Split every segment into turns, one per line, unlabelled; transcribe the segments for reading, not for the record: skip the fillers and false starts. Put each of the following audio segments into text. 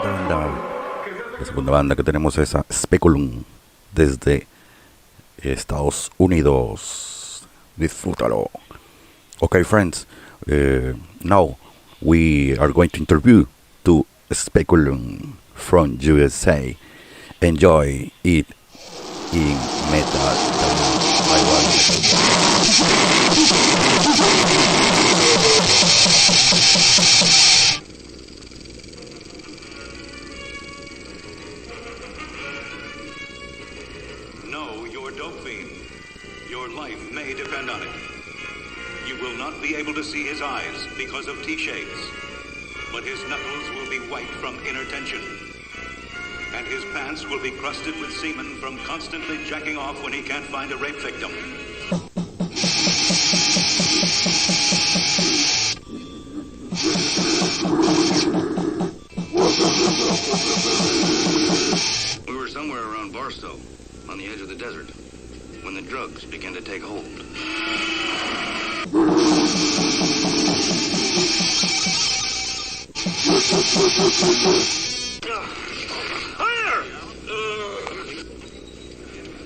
La segunda banda que tenemos es a Speculum desde Estados Unidos. Disfrútalo. Okay, friends. Now we are going to interview to Speculum from USA. Enjoy it in metal.
Know your dope fiend. Your life may depend on it. You will not be able to see his eyes because of T-shades, but his knuckles will be white from inner tension, and his pants will be crusted with semen from constantly jacking off when he can't find a rape victim.
We were somewhere around Barstow, on the edge of the desert, when the drugs began to take hold.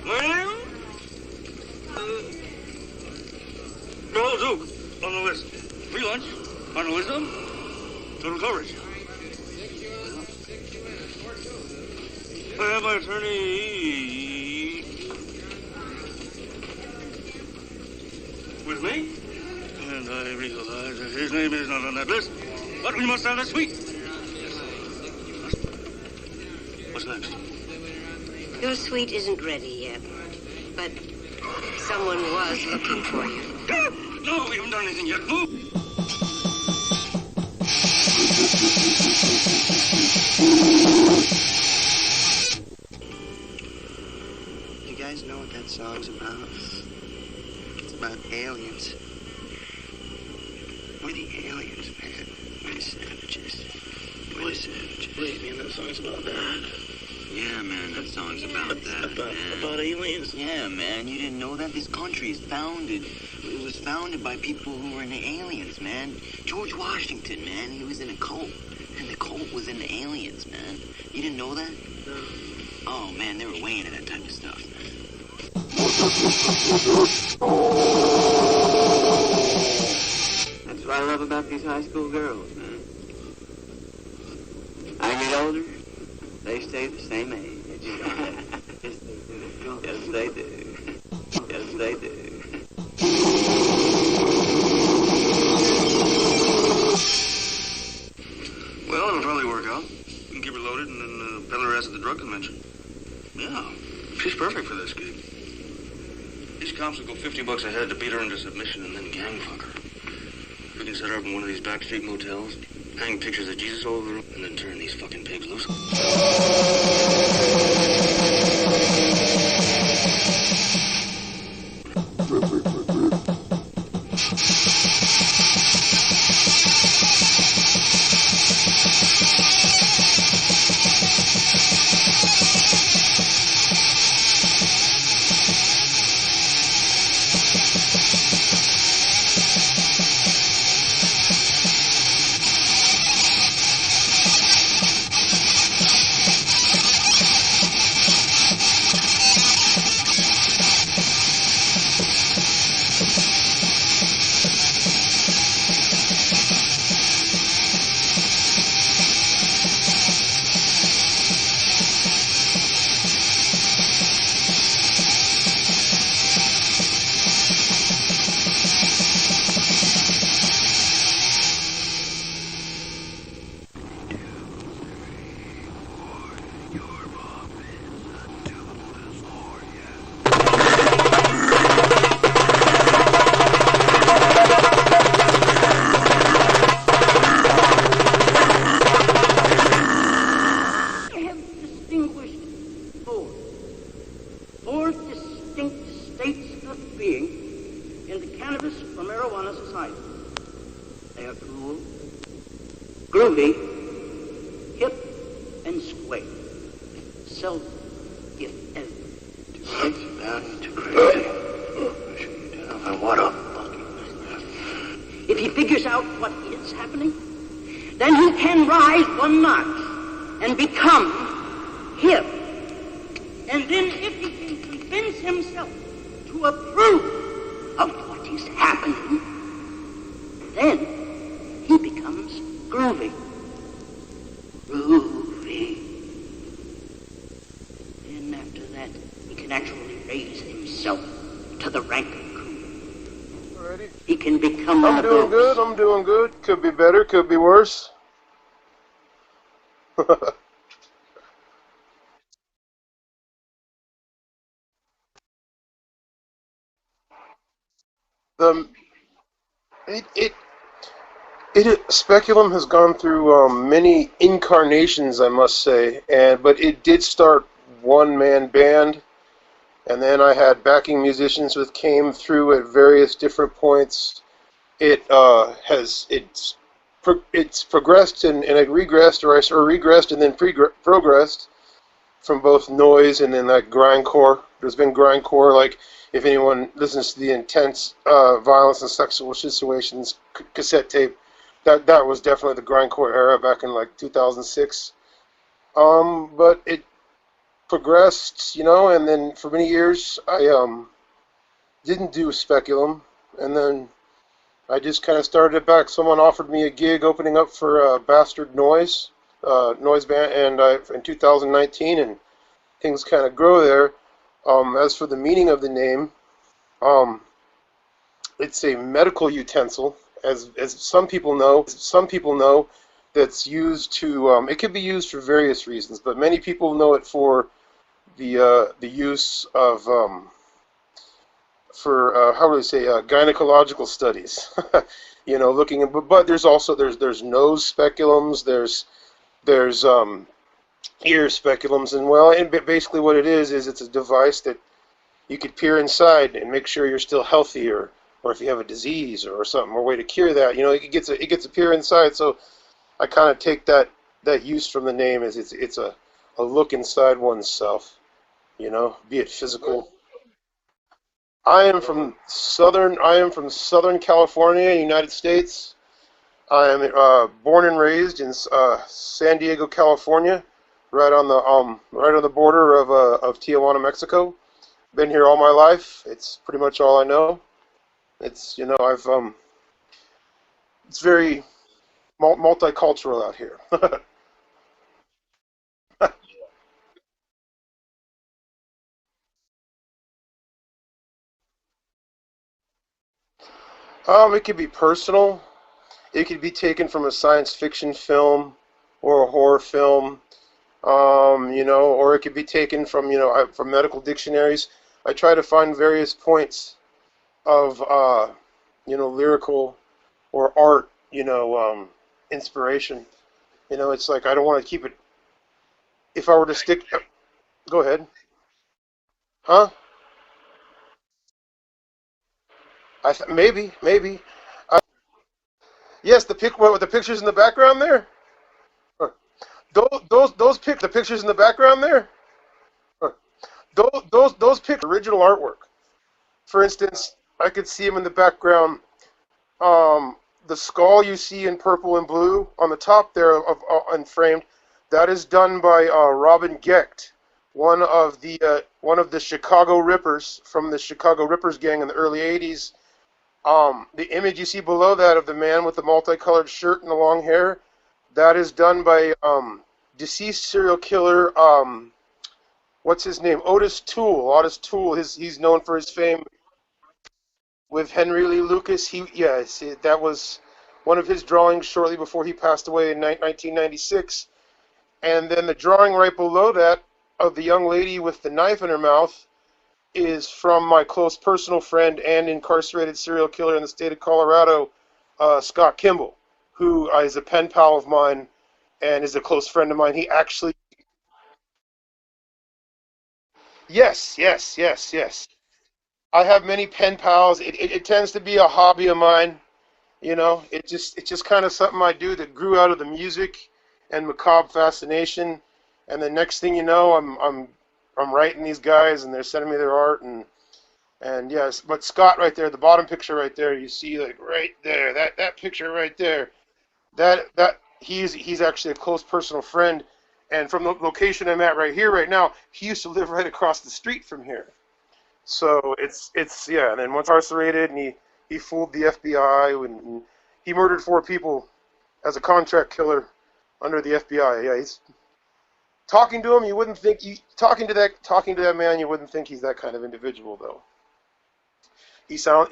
Hi my name? Noel Duke, on the list. Free lunch, final wisdom, total coverage. I have my attorney with me, and I realize that his name is not on that list, but we must have that suite. What's next?
Your suite isn't ready yet, but someone was looking for you.
No, we haven't done anything yet. Move!
You guys know what that song's about? It's about aliens. We're the aliens, man. We're the savages. We're the savages.
Believe me, that song's about that.
Yeah, man, that song's about that, man.
About aliens?
Yeah, man, you didn't know that? This country is founded. It was founded by people who were into aliens, man. George Washington, man, he was in a cult. And the cult was into aliens, man. You didn't know that?
No.
Oh, man, they were way into that type of stuff, man. That's what I love about these high school girls, man. I get older, they stay the same age. Yes, they do. Yes, they do.
Well, it'll probably work out. We can keep her loaded and then peddle her ass at the drug convention. Yeah, she's perfect for this gig. These cops will go $50 a head to beat her into submission and then gang fuck her. We can set her up in one of these backstreet motels, hang pictures of Jesus all over the room, and then turn these fucking pigs loose.
groovy, hip, and square. Seldom, if ever.
Takes it down into crazy. And what a fucking business.
If he figures out what is happening, then he can rise one notch and become hip. And then if he can convince himself to approve of what is happening, then he becomes groovy. Groovy. Then after that, he can actually raise himself to the rank of cool.
Alrighty.
He can become
I'm doing good, I'm doing good. Could be better, could be worse. the Speculum has gone through many incarnations, I must say, but it did start one-man band, and then I had backing musicians that came through at various different points. It's progressed and it regressed, or regressed and then progressed from both noise and then like grindcore. There's been grindcore, like if anyone listens to the Intense Violence and Sexual Situations cassette tape, that was definitely the grindcore era back in like 2006. But it progressed, and then for many years I didn't do Speculum, and then I just kind of started it back. Someone offered me a gig opening up for Bastard Noise band, and in 2019, and things kind of grow there. As for the meaning of the name, it's a medical utensil, as some people know. That's used to. It could be used for various reasons, but many people know it for the use of how do I say gynecological studies. Looking at, but there's also there's nose speculums, there's ear speculums, and basically what it is it's a device that you could peer inside and make sure you're still healthy, or if you have a disease or something, or a way to cure that. It gets a peer inside. So I kind of take that use from the name as it's a look inside oneself, be it physical. I am from Southern California, United States. I am born and raised in San Diego, California, right on the border of Tijuana, Mexico. Been here all my life. It's pretty much all I know. It's I've it's very multicultural out here. It could be personal. It could be taken from a science fiction film or a horror film. Or it could be taken from from medical dictionaries. I try to find various points of lyrical or art, inspiration. It's like I don't want to keep it. If I were to stick, go ahead, huh? Maybe. Uh, yes, what with the pictures in the background there. Uh, the pictures in the background there. Uh, those pictures, original artwork. For instance, I could see them in the background. The skull you see in purple and blue on the top there and framed, that is done by Robin Gecht, one of the Chicago Rippers from the Chicago Rippers gang in the early '80s. The image you see below that of the man with the multicolored shirt and the long hair, that is done by deceased serial killer. What's his name? Otis Toole. Otis Toole. He's known for his fame with Henry Lee Lucas. That was one of his drawings shortly before he passed away in 1996. And then the drawing right below that of the young lady with the knife in her mouth is from my close personal friend and incarcerated serial killer in the state of Colorado, Scott Kimball, who is a pen pal of mine and is a close friend of mine. He actually, yes. I have many pen pals. It tends to be a hobby of mine. It's just kind of something I do that grew out of the music and macabre fascination. And the next thing you know, I'm writing these guys, and they're sending me their art, and yes. But Scott, right there, the bottom picture right there, you see like right there, that picture right there, that he's actually a close personal friend, And from the location I'm at right here, right now, he used to live right across the street from here. So it's yeah. And then once incarcerated, and he fooled the FBI, and he murdered 4 people as a contract killer under the FBI. Yeah, he's talking to him. You wouldn't think talking to that man. You wouldn't think he's that kind of individual, though. He's um.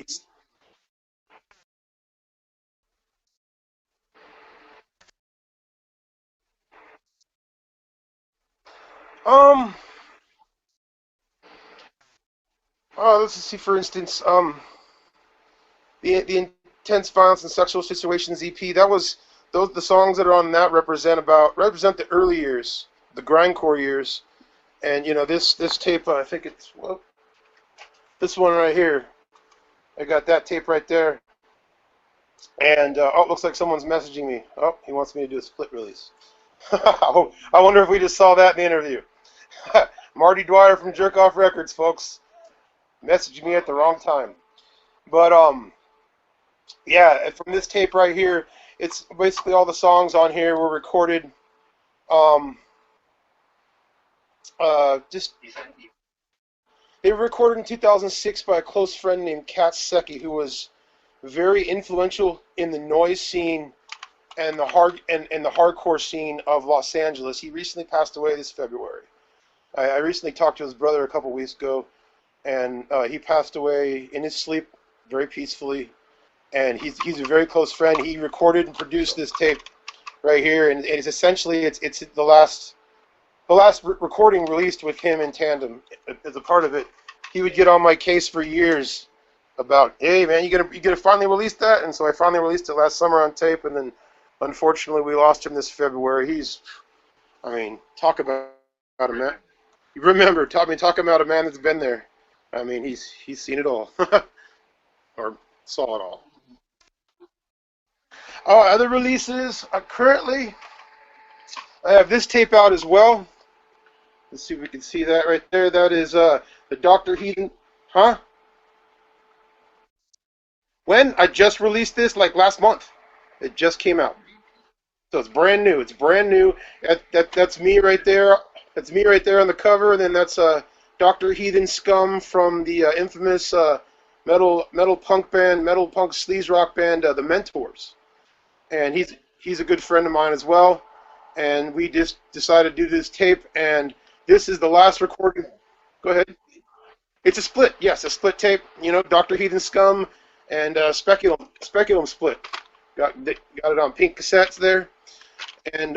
Let's see. For instance, the intense violence and sexual situations EP. That was the songs that are on that represent the early years, the grindcore years, and this tape. I think it's this one right here. I got that tape right there, and it looks like someone's messaging me. Oh, he wants me to do a split release. I wonder if we just saw that in the interview. Marty Dwyer from Jerk Off Records, folks, messaged me at the wrong time. But yeah, from this tape right here, it's basically all the songs on here were recorded. They were recorded in 2006 by a close friend named Kat Secchi, who was very influential in the noise scene and the hardcore scene of Los Angeles. He recently passed away this February. I recently talked to his brother a couple weeks ago, and he passed away in his sleep very peacefully. And he's a very close friend. He recorded and produced this tape right here, and it's essentially it's the last recording released with him in tandem as a part of it. He would get on my case for years about, hey man, you gonna finally release that? And so I finally released it last summer on tape, and then unfortunately we lost him this February. Talk about a man. You remember, talk about a man that's been there. He's seen it all, or saw it all. Other releases, currently, I have this tape out as well. Let's see if we can see that right there. That is the Dr. Heathen. Huh? When? I just released this like last month. It just came out. So it's brand new. It's brand new. That's me right there. That's me right there on the cover. And then that's Dr. Heathen Scum from the infamous metal punk sleaze rock band, The Mentors. And he's a good friend of mine as well. And we just decided to do this tape, and this is the last recording. Go ahead. It's a split. Yes, a split tape. Dr. Heathen Scum and Speculum split. Got it on pink cassettes there. And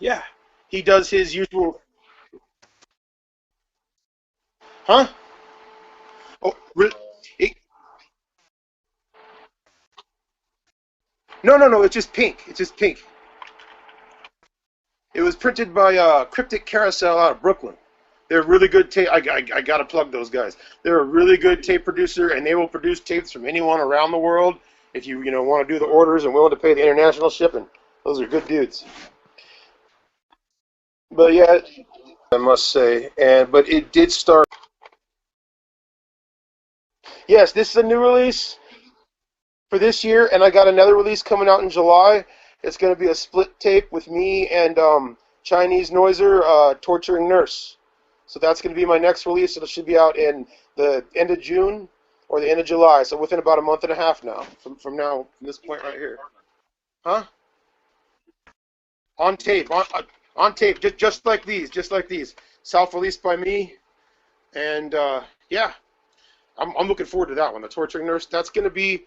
yeah, he does his usual. Huh? Oh, really? No. It's just pink. It's just pink. It was printed by Cryptic Carousel out of Brooklyn. They're really good tape. I gotta plug those guys. They're a really good tape producer, and they will produce tapes from anyone around the world. If you want to do the orders and willing to pay the international shipping, those are good dudes. But yeah, I must say, but it did start. Yes, this is a new release for this year, and I got another release coming out in July. It's going to be a split tape with me and Chinese Noiser, Torturing Nurse. So that's going to be my next release. It should be out in the end of June or the end of July. So within about a month and a half now, from this point right here. Huh? On tape, on tape, just like these, self-released by me, and yeah, I'm looking forward to that one, the Torturing Nurse. That's going to be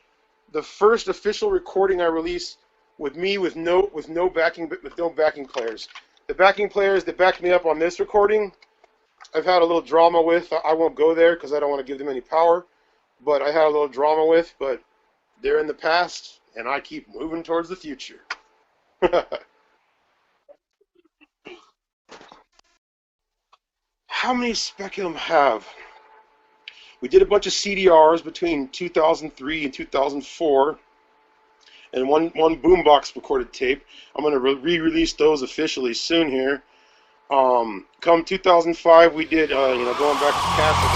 the first official recording I release with me with no backing players. The backing players that backed me up on this recording, I've had a little drama with. I won't go there because I don't want to give them any power, but I had a little drama with. But they're in the past, and I keep moving towards the future. How many Speculum have? We did a bunch of CDRs between 2003 and 2004, and one boombox recorded tape. I'm going to re-release those officially soon here. Come 2005, we did, going back to Catholic.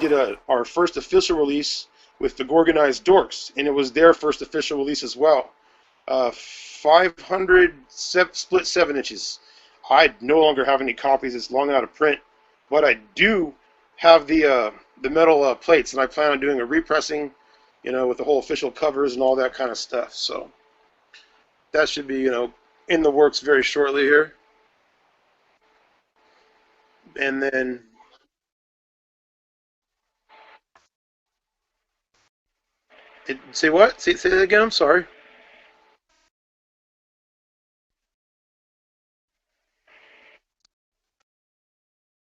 did our first official release with the Gorgonized Dorks, and it was their first official release as well. 500 split 7 inches. I no longer have any copies. It's long out of print, but I do have the metal plates, and I plan on doing a repressing, with the whole official covers and all that kind of stuff. So that should be, in the works very shortly here. And then, say what? Say that again. I'm sorry.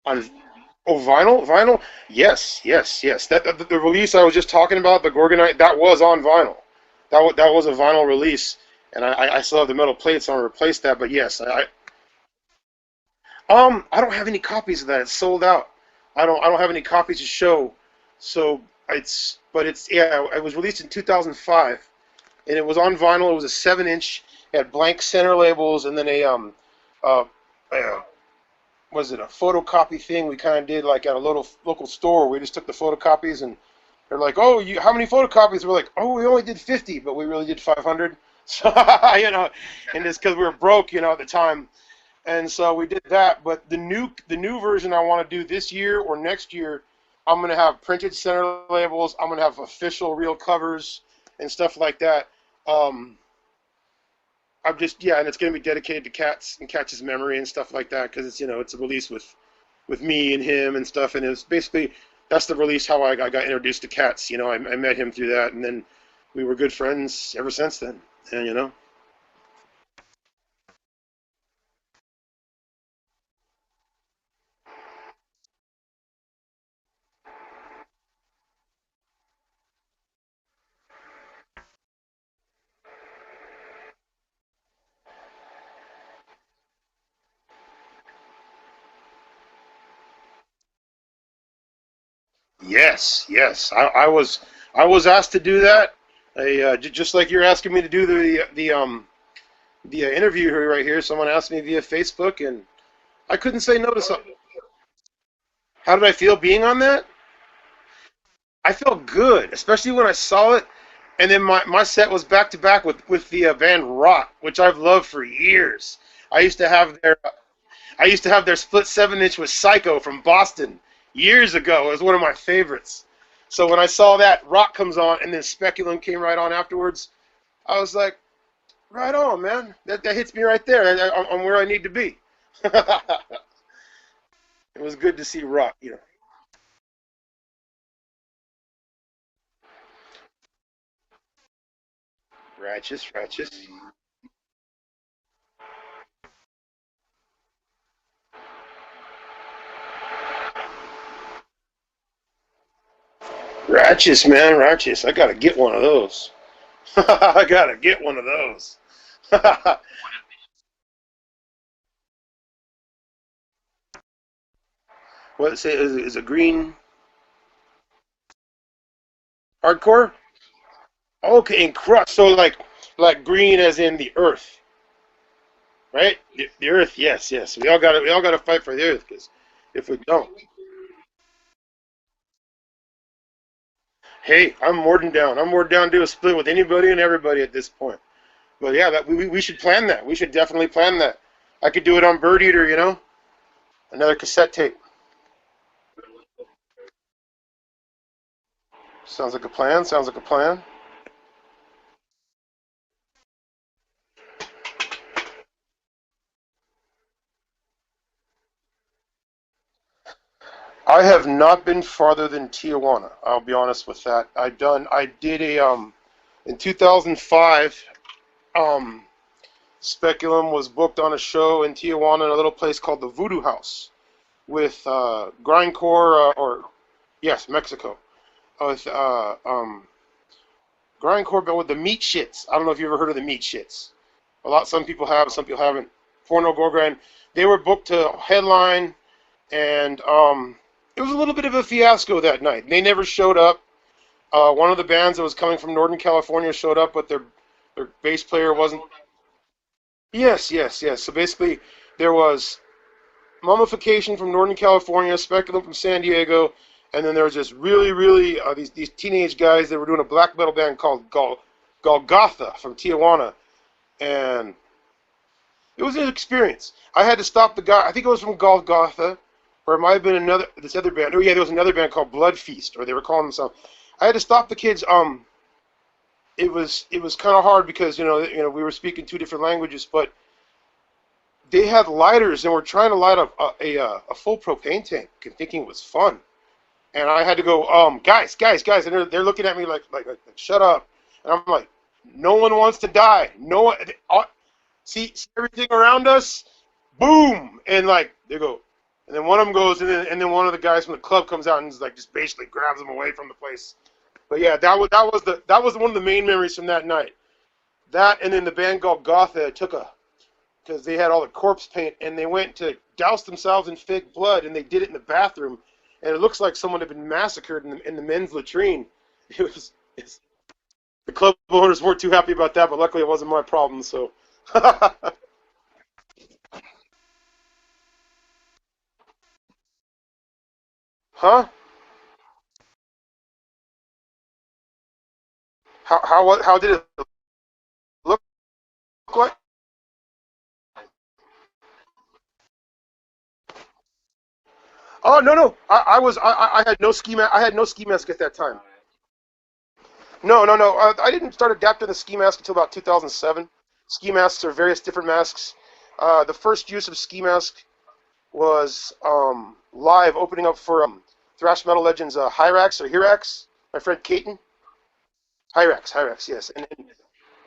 On vinyl. Yes, yes, yes. That the release I was just talking about, the Gorgonite, that was on vinyl. That was a vinyl release, and I still have the metal plates, so I'm gonna replace that. But yes, I don't have any copies of that. It's sold out. I don't have any copies to show. So yeah. It was released in 2005, and it was on vinyl. It was a 7-inch. It had blank center labels, and then uh, uh was it a photocopy thing we kind of did like at a local store. We just took the photocopies, and they're like, "Oh, how many photocopies?" We're like, "Oh, we only did 50, but we really did 500." So and it's because we were broke, at the time. And so we did that. But the new version I want to do this year or next year, I'm gonna have printed center labels. I'm gonna have official real covers and stuff like that. Um, I'm just and it's gonna be dedicated to Cats and Catch's memory and stuff like that, because it's a release with me and him and stuff, and it's basically that's the release how I got introduced to Cats. I met him through that, and then we were good friends ever since then. And yes, yes, I was asked to do that. Just like you're asking me to do the interview here right here. Someone asked me via Facebook, and I couldn't say no to something. How did I feel being on that? I felt good, especially when I saw it. And then my set was back to back with the band Rock, which I've loved for years. I used to have their split 7-inch with Psycho from Boston years ago. It was one of my favorites. So when I saw that Rock comes on, and then Speculum came right on afterwards, I was like, right on, man. That hits me right there. I'm where I need to be. It was good to see Rock. Righteous, righteous. Righteous, man, righteous. I gotta get one of those. I gotta get one of those. What say is a green hardcore? Okay, and crust. So like green as in the earth, right? The earth. Yes, yes. We all got to fight for the earth, because if we don't, hey, I'm more than down. I'm more than down to do a split with anybody and everybody at this point. But yeah, we should plan that. We should definitely plan that. I could do it on Bird Eater. Another cassette tape. Sounds like a plan. Sounds like a plan. I have not been farther than Tijuana. I'll be honest with that. I did in 2005. Um, Speculum was booked on a show in Tijuana in a little place called the Voodoo House with grindcore or yes, Mexico with grindcore, but with the Meat Shits. I don't know if you ever heard of the Meat Shits. Some people have, some people haven't. Porno Gorgrind. They were booked to headline, and it was a little bit of a fiasco that night. They never showed up. One of the bands that was coming from Northern California showed up, but their bass player wasn't. Yes, yes, yes. So basically, there was Mummification from Northern California, Speculum from San Diego, And then there was this really these teenage guys that were doing a black metal band called Golgotha from Tijuana, and it was an experience. I had to stop the guy. I think it was from Golgotha, or it might have been this other band. Oh yeah, there was another band called Blood Feast, or they were calling themselves. I had to stop the kids. It was kind of hard because you know we were speaking two different languages, but they had lighters and were trying to light up a full propane tank, thinking it was fun. And I had to go, guys, and they're looking at me like shut up. And I'm like, no one wants to die. No one. See everything around us, boom, and like they go, and then one of them goes, and then one of the guys from the club comes out and is like just basically grabs them away from the place. But yeah, that was one of the main memories from that night. That, and then the band called Golgotha because they had all the corpse paint, and they went to douse themselves in fake blood, and they did it in the bathroom, and it looks like someone had been massacred in the men's latrine. The club owners weren't too happy about that, but luckily it wasn't my problem. So. Huh? How did it look like? Oh no. I had no ski mask. I had no ski mask at that time. No. I didn't start adapting the ski mask until about 2007. Ski masks are various different masks. The first use of ski mask was live opening up for thrash metal legends Hyrax or Hirax, my friend Caton. Hyrax, yes,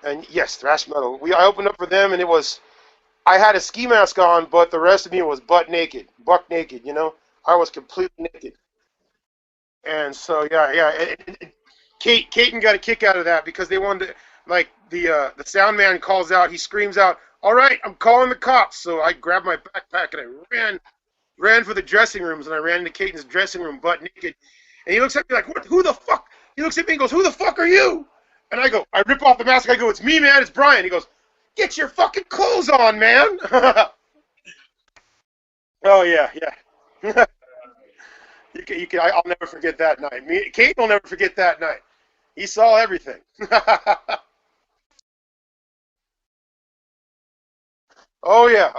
and yes, thrash metal. I opened up for them, and I had a ski mask on, but the rest of me was buck naked. I was completely naked. And so yeah. Caton got a kick out of that because they wanted to, like the sound man calls out, he screams out, "All right, I'm calling the cops." So I grabbed my backpack and I ran for the dressing rooms, and I ran into Caton's dressing room butt naked. And he looks at me like, "What? Who the fuck?" He looks at me and goes, "Who the fuck are you?" And I rip off the mask. I go, "It's me, man. It's Brian." He goes, "Get your fucking clothes on, man." Oh yeah. I'll never forget that night. Kate will never forget that night. He saw everything. Oh yeah.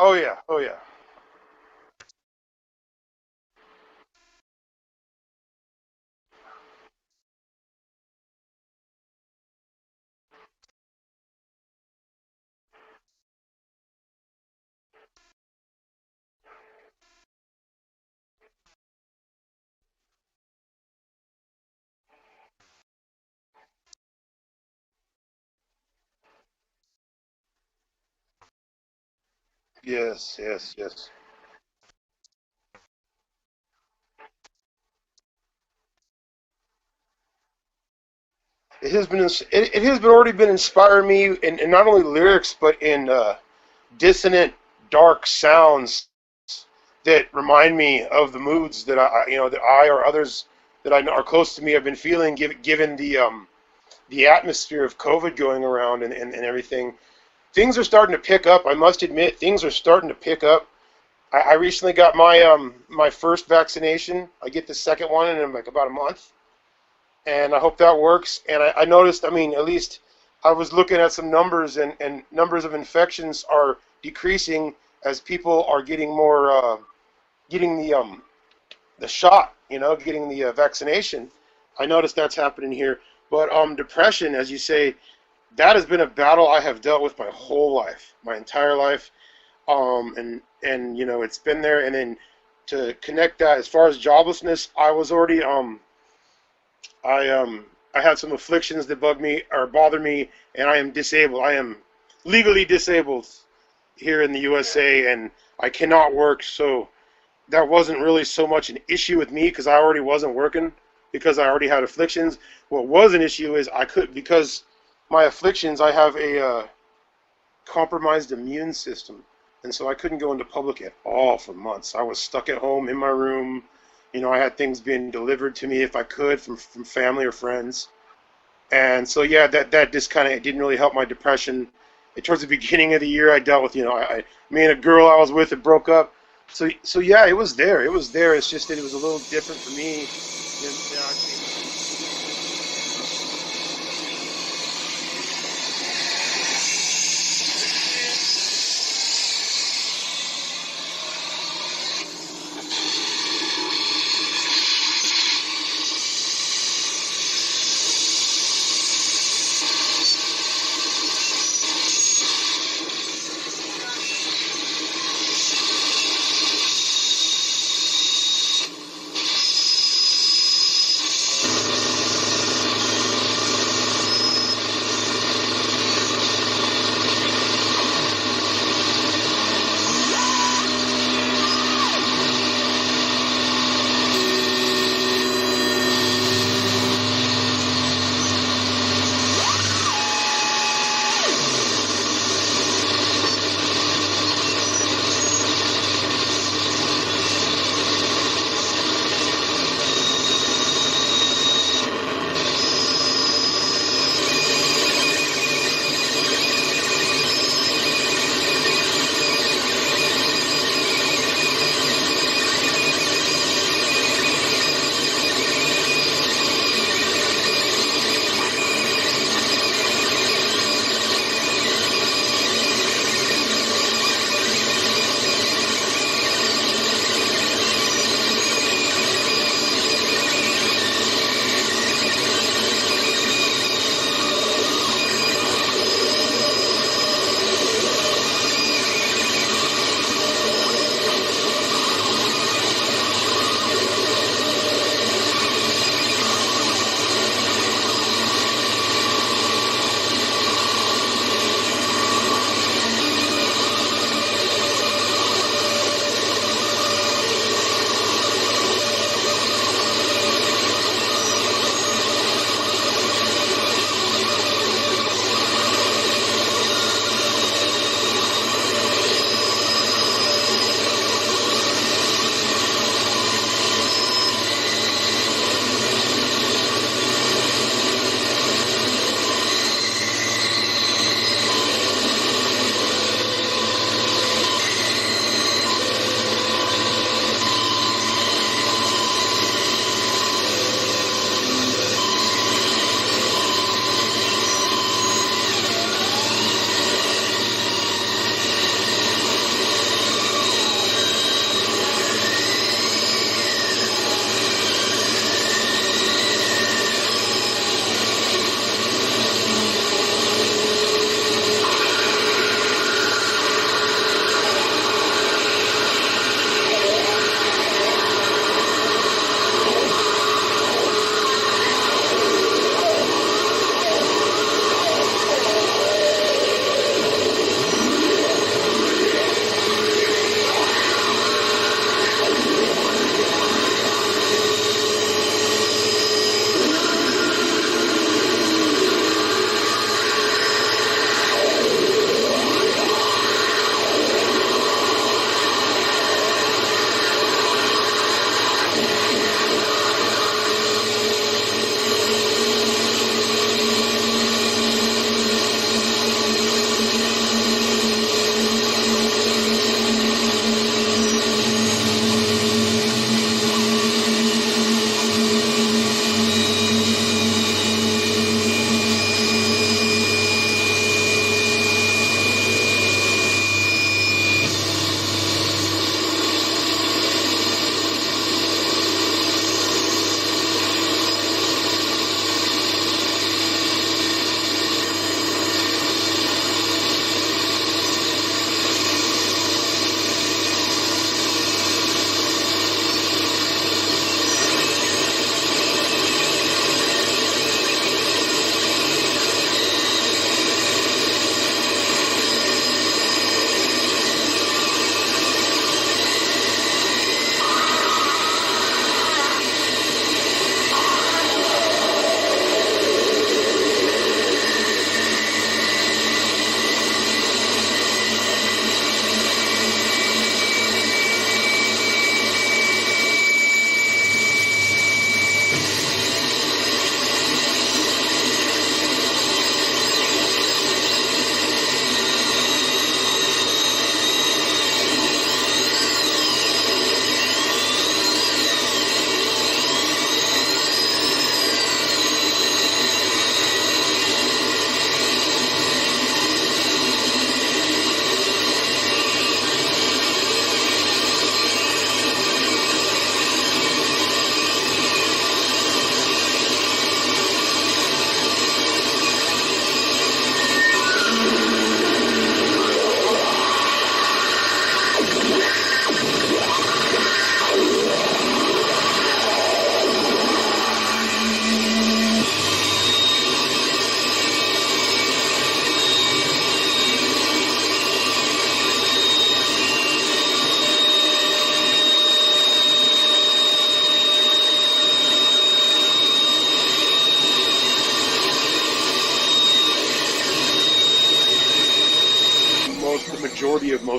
Yes. It has been already been inspiring me in not only lyrics but in dissonant, dark sounds that remind me of the moods that that I or others that I know are close to me have been feeling, given the atmosphere of COVID going around and everything. Things are starting to pick up. I must admit, things are starting to pick up. I recently got my first vaccination. I get the second one in like about a month, and I hope that works. And I noticed, I mean, at least I was looking at some numbers, and numbers of infections are decreasing as people are getting more, getting the shot, getting the vaccination. I noticed that's happening here. But depression, as you say, that has been a battle I have dealt with my whole life, my entire life. And it's been there. And then to connect that, as far as joblessness, I was already I had some afflictions that bug me or bother me, and I am disabled. I am legally disabled here in the USA, and I cannot work. So that wasn't really so much an issue with me because I already wasn't working because I already had afflictions. What was an issue is because my afflictions, I have a compromised immune system, and so I couldn't go into public at all for months. I was stuck at home in my room. I had things being delivered to me if I could from family or friends. And so, yeah, that just kind of didn't really help my depression. Towards the beginning of the year, I dealt with, me and a girl I was with, it broke up. So yeah, it was there. It's just that it was a little different for me.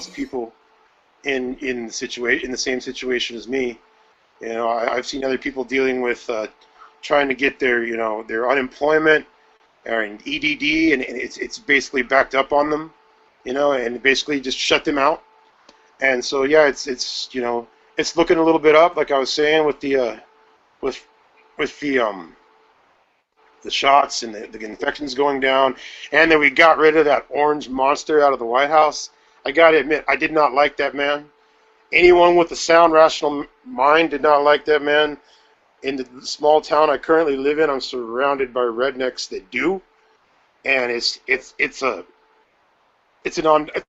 most people in the same situation as me. You know, I've seen other people dealing with trying to get their their unemployment or an EDD, and it's basically backed up on them, and basically just shut them out. And so yeah, it's it's looking a little bit up, like I was saying, with the with the shots and the infections going down, and then we got rid of that orange monster out of the White House. I gotta admit, I did not like that man. Anyone with a sound, rational mind did not like that man. In the small town I currently live in, I'm surrounded by rednecks that do, and it's an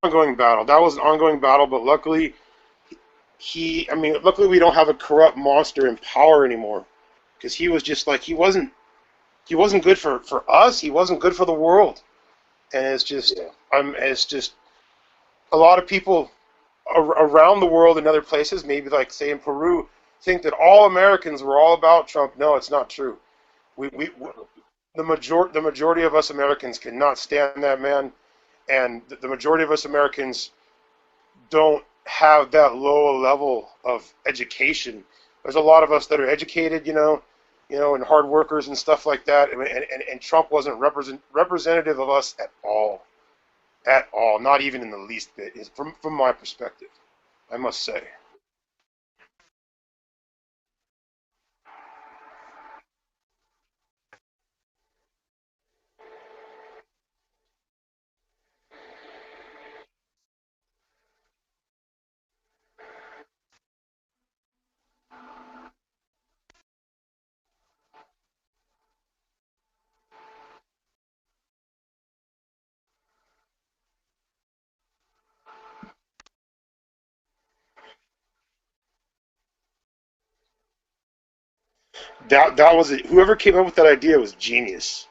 ongoing battle. That was an ongoing battle, but luckily luckily we don't have a corrupt monster in power anymore, because he was just like he wasn't good for us. He wasn't good for the world, and it's just a lot of people around the world in other places, maybe like say in Peru, think that all Americans were all about Trump. No, it's not true. The majority of us Americans cannot stand that man, and the majority of us Americans don't have that low level of education. There's a lot of us that are educated, and hard workers and stuff like that, and Trump wasn't representative of us at all, not even in the least bit, from my perspective, I must say. That was it. Whoever came up with that idea was genius,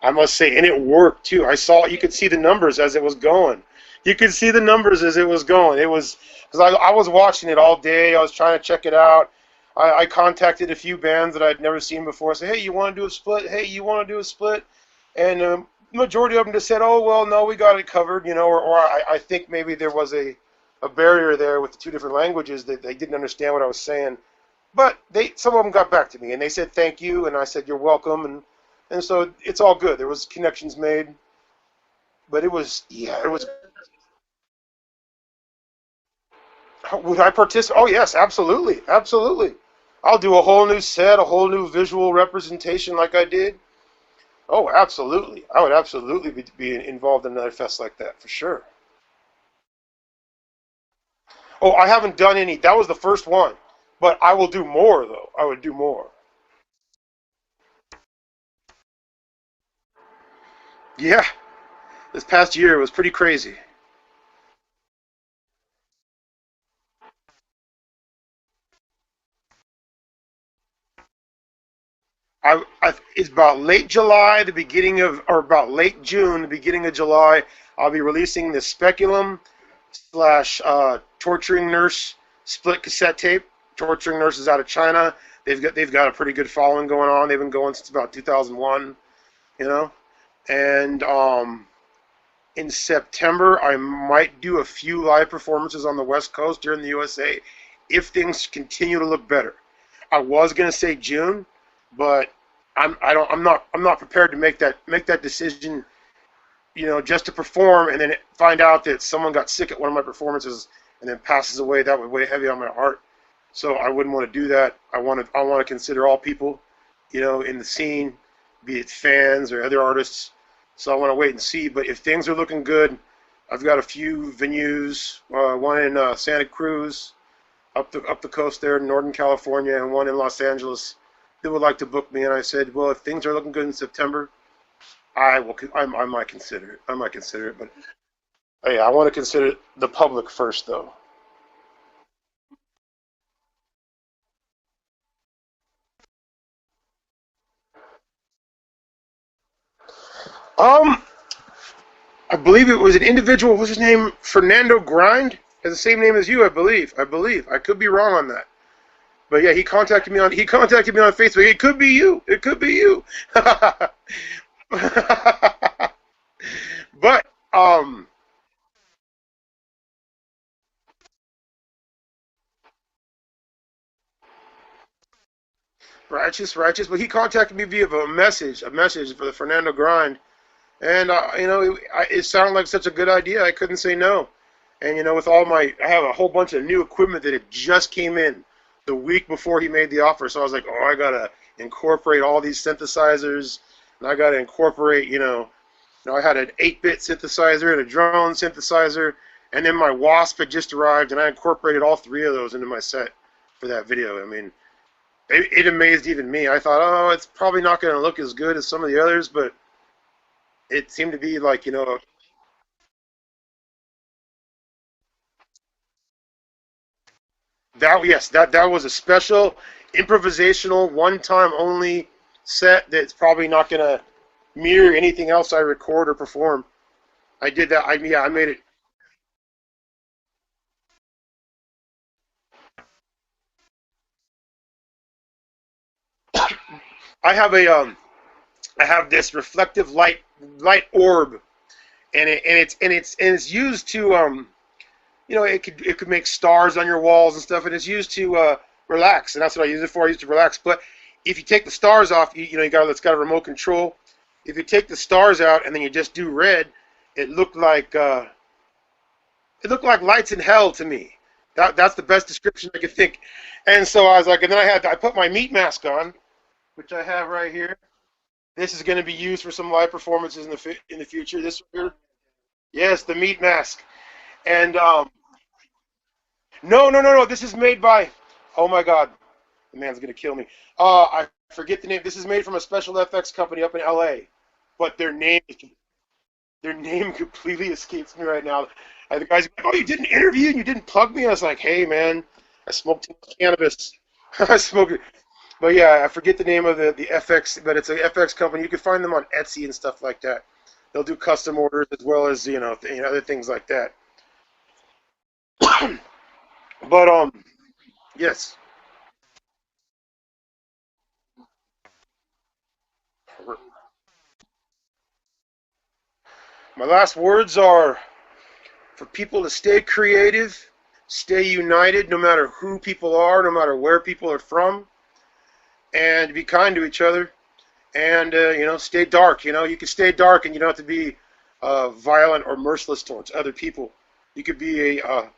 I must say, and it worked too. You could see the numbers as it was going. You could see the numbers as it was going. It was because I was watching it all day. I was trying to check it out. I contacted a few bands that I'd never seen before. Say, hey, you want to do a split? Hey, you want to do a split? And the majority of them just said, oh, well, no, we got it covered, or I think maybe there was a barrier there with the two different languages that they didn't understand what I was saying. But some of them got back to me, and they said thank you, and I said you're welcome, and so it's all good. There was connections made, but it was. Would I participate? Oh yes, absolutely, absolutely. I'll do a whole new set, a whole new visual representation like I did. Oh, absolutely. I would absolutely be involved in another fest like that for sure. Oh, I haven't done any. That was the first one, but I will do more though. I would do more. Yeah, this past year was pretty crazy. It's about late July, or about late June, the beginning of July. I'll be releasing the Speculum slash torturing nurse split cassette tape. Torturing nurses out of China. They've got a pretty good following going on. They've been going since about 2001, you know. And in September, I might do a few live performances on the West Coast here in the USA if things continue to look better. I was gonna say June, but I'm not prepared to make that decision, just to perform and then find out that someone got sick at one of my performances and then passes away. That would weigh heavy on my heart. So I wouldn't want to do that. I want to consider all people, in the scene, be it fans or other artists. So I want to wait and see. But if things are looking good, I've got a few venues. One in Santa Cruz, up the coast there in Northern California, and one in Los Angeles. They would like to book me, and I said, well, if things are looking good in September, I will. I might consider it. I might consider it, but hey, I want to consider the public first, though. Um, I believe it was an individual. What's his name? Fernando Grind has the same name as you, I believe. I could be wrong on that. But yeah, he contacted me on Facebook. It could be you. It could be you. But Righteous, righteous. But he contacted me via a message for the Fernando grind, and it sounded like such a good idea. I couldn't say no. And with I have a whole bunch of new equipment that had just came in the week before he made the offer. So I was like, oh, I gotta incorporate all these synthesizers, and I gotta incorporate, I had an 8-bit synthesizer and a drone synthesizer, and then my Wasp had just arrived, and I incorporated all 3 of those into my set for that video. I mean, it amazed even me. I thought, oh, it's probably not going to look as good as some of the others, but it seemed to be like, that was a special improvisational one-time only set that's probably not going to mirror anything else I record or perform. I did that. I made it. I have I have this reflective light orb, and it's used to it could make stars on your walls and stuff, and it's used to relax, and that's what I use it for. I use it to relax. But if you take the stars off, it's got a remote control. If you take the stars out and then you just do red, it looked like lights in hell to me. That's the best description I could think. And so I was like, and then I put my meat mask on, which I have right here. This is going to be used for some live performances in the future. This here, yes, the meat mask. And no. This is made by, oh my God, the man's going to kill me. I forget the name. This is made from a special FX company up in LA, but their name completely escapes me right now. And the guy's like, oh, you did an interview and you didn't plug me? I was like, hey, man, I smoked too much cannabis. I smoked it. But yeah, I forget the name of the FX, but it's an FX company. You can find them on Etsy and stuff like that. They'll do custom orders as well as, other things like that. But, yes. My last words are for people to stay creative, stay united, no matter who people are, no matter where people are from, and be kind to each other, and stay dark. You can stay dark, and you don't have to be violent or merciless towards other people. You could be a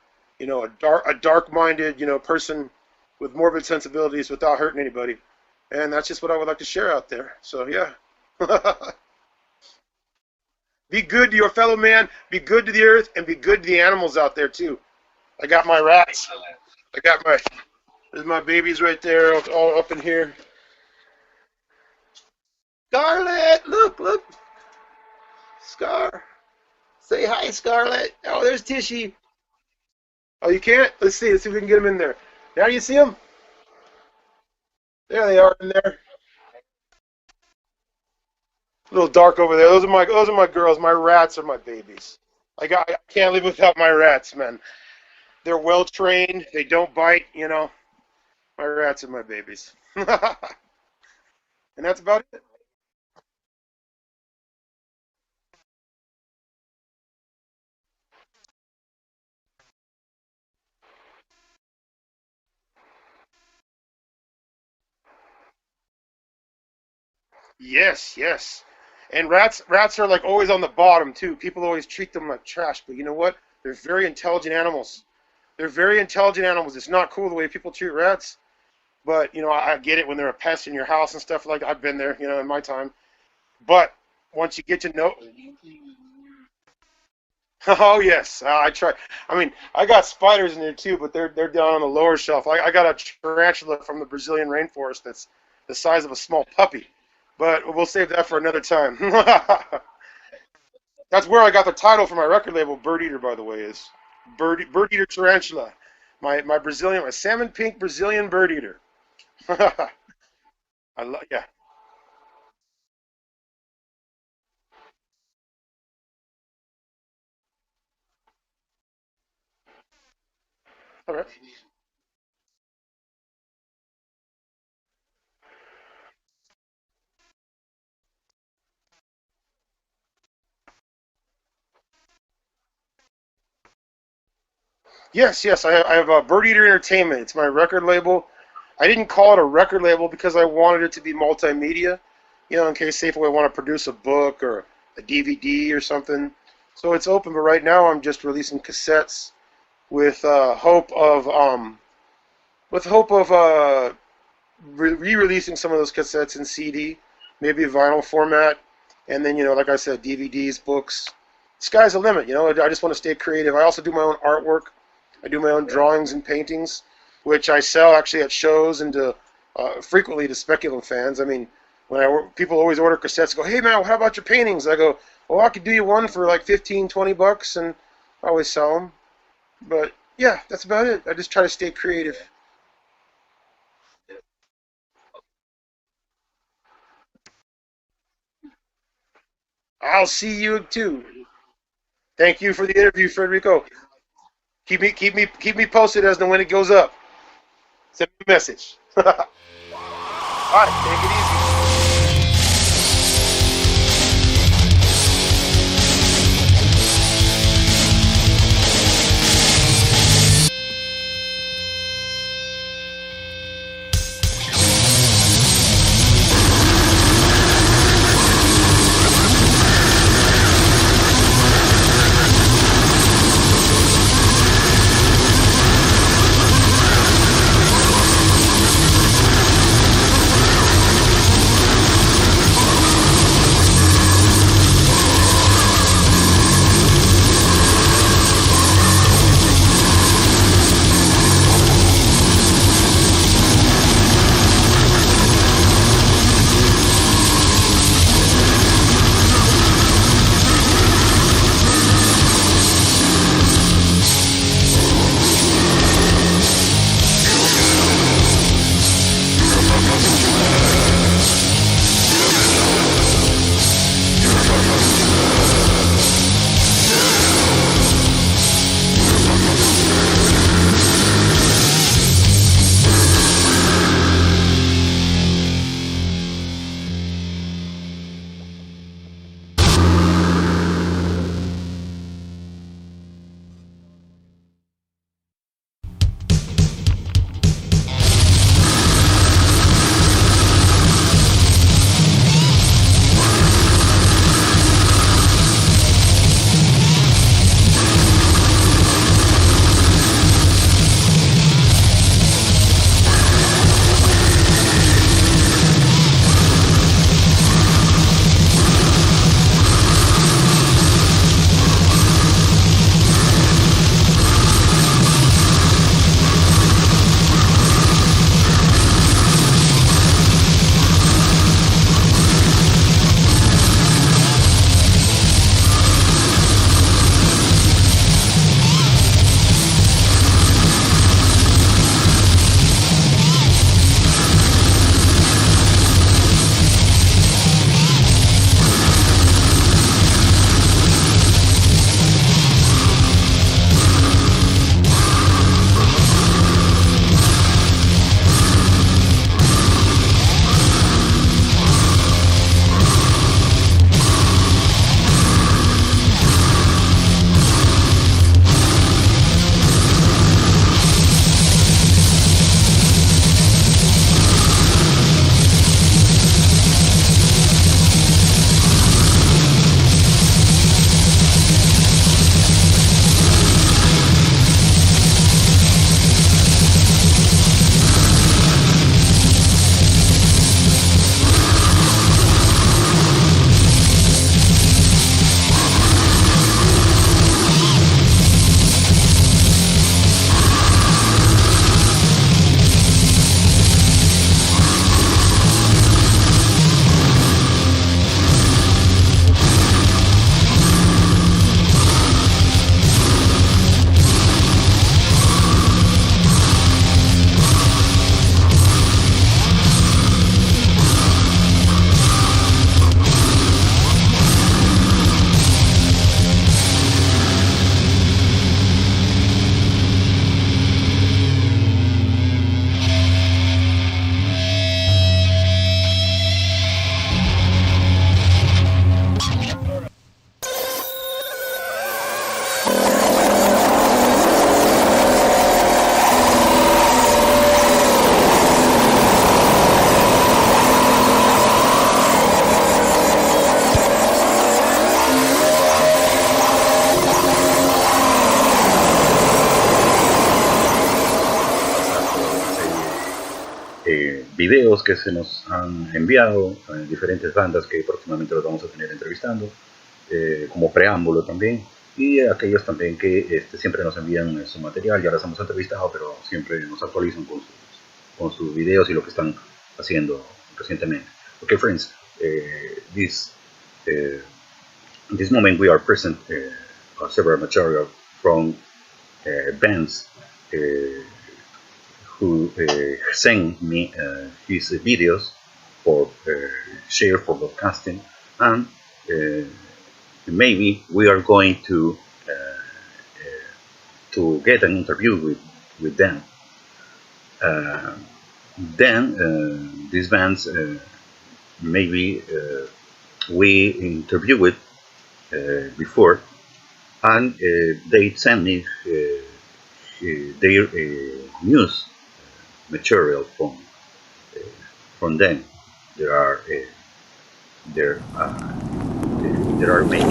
dark-minded person with morbid sensibilities without hurting anybody, and that's just what I would like to share out there. So yeah. Be good to your fellow man, be good to the earth, and be good to the animals out there too. I got my rats. There's my babies right there, all up in here. Scarlet, look. Scar. Say hi, Scarlet. Oh, there's Tishy. Oh, you can't? Let's see if we can get them in there. Now you see them? There they are in there. A little dark over there. Those are my girls. My rats are my babies. I can't live without my rats, man. They're well trained. They don't bite. My rats are my babies. And that's about it. Yes. And rats are like always on the bottom too. People always treat them like trash, but you know what? They're very intelligent animals. They're very intelligent animals. It's not cool the way people treat rats, but I get it when they're a pest in your house and stuff like that. I've been there, in my time. But once you get to know, oh yes, I try. I mean, I got spiders in there too, but they're down on the lower shelf. I got a tarantula from the Brazilian rainforest that's the size of a small puppy, but we'll save that for another time. That's where I got the title for my record label, Bird Eater, by the way, is Bird Eater Tarantula. My salmon pink Brazilian bird eater. Yeah. All right. Yes. I have Bird Eater Entertainment. It's my record label. I didn't call it a record label because I wanted it to be multimedia, in case Safeway want to produce a book or a DVD or something. So it's open, but right now I'm just releasing cassettes with hope of re-releasing some of those cassettes in CD, maybe a vinyl format, and then like I said, DVDs, books. Sky's the limit. I just want to stay creative. I also do my own artwork. I do my own drawings and paintings, which I sell actually at shows and frequently to Speculum fans. I mean, when people always order cassettes, go, hey man, how about your paintings? I go, well, I could do you one for like $15-$20, and I always sell them. But yeah, that's about it. I just try to stay creative. I'll see you too. Thank you for the interview, Federico. Keep me posted as to when it goes up. Send me a message. All right, take it easy.
videos que se nos han enviado, diferentes bandas que próximamente los vamos a tener entrevistando, como preámbulo también, y aquellos también que siempre nos envían su material. Ya los hemos entrevistado, pero siempre nos actualizan con sus videos y lo que están haciendo recientemente. Okay, friends, this moment we are present several material from bands who send me his videos for share for broadcasting, and maybe we are going to get an interview with them. Then these bands maybe we interviewed before, and they send me their news material from them. There are many.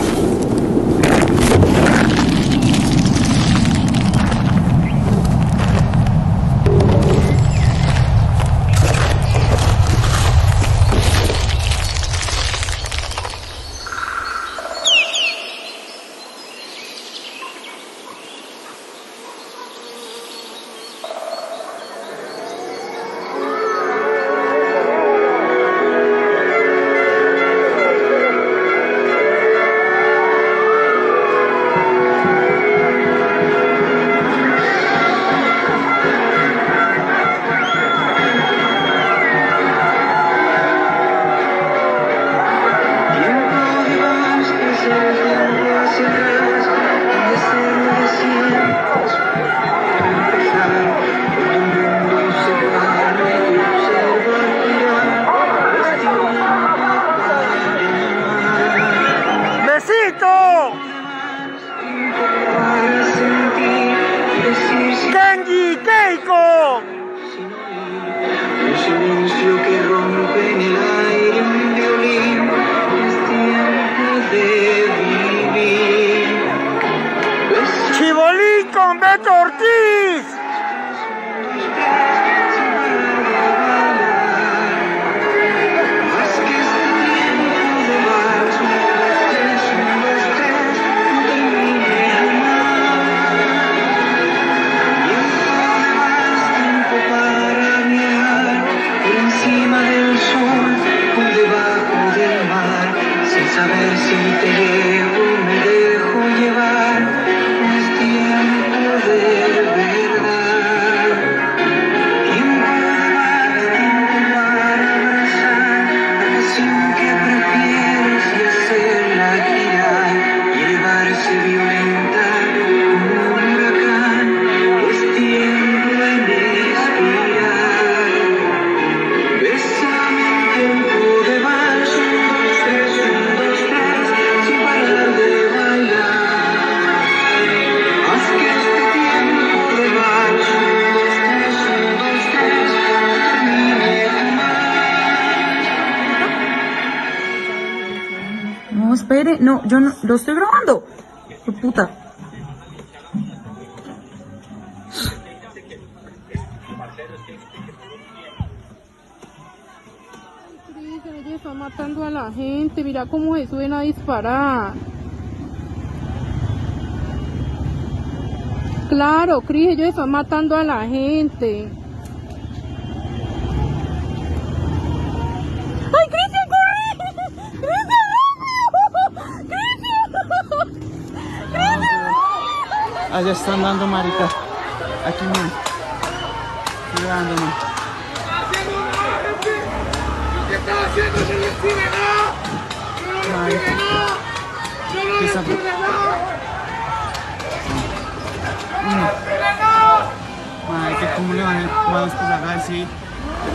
No, yo no, lo estoy grabando. Puta.
Ellos están matando a la gente, mira cómo se suben a disparar. Claro, Cris, ellos están matando a la gente. ¡Ay, Cristian, corre! ¡Cristian!
Allá están dando, marica. Aquí, man. Estoy dando, man.
¿Qué estás haciendo? ¡Yo no estoy de nada! ¡Yo no estoy de nada! ¡Yo no estoy de nada!
Marica, ¿cómo le van a despegar así?
¡Yo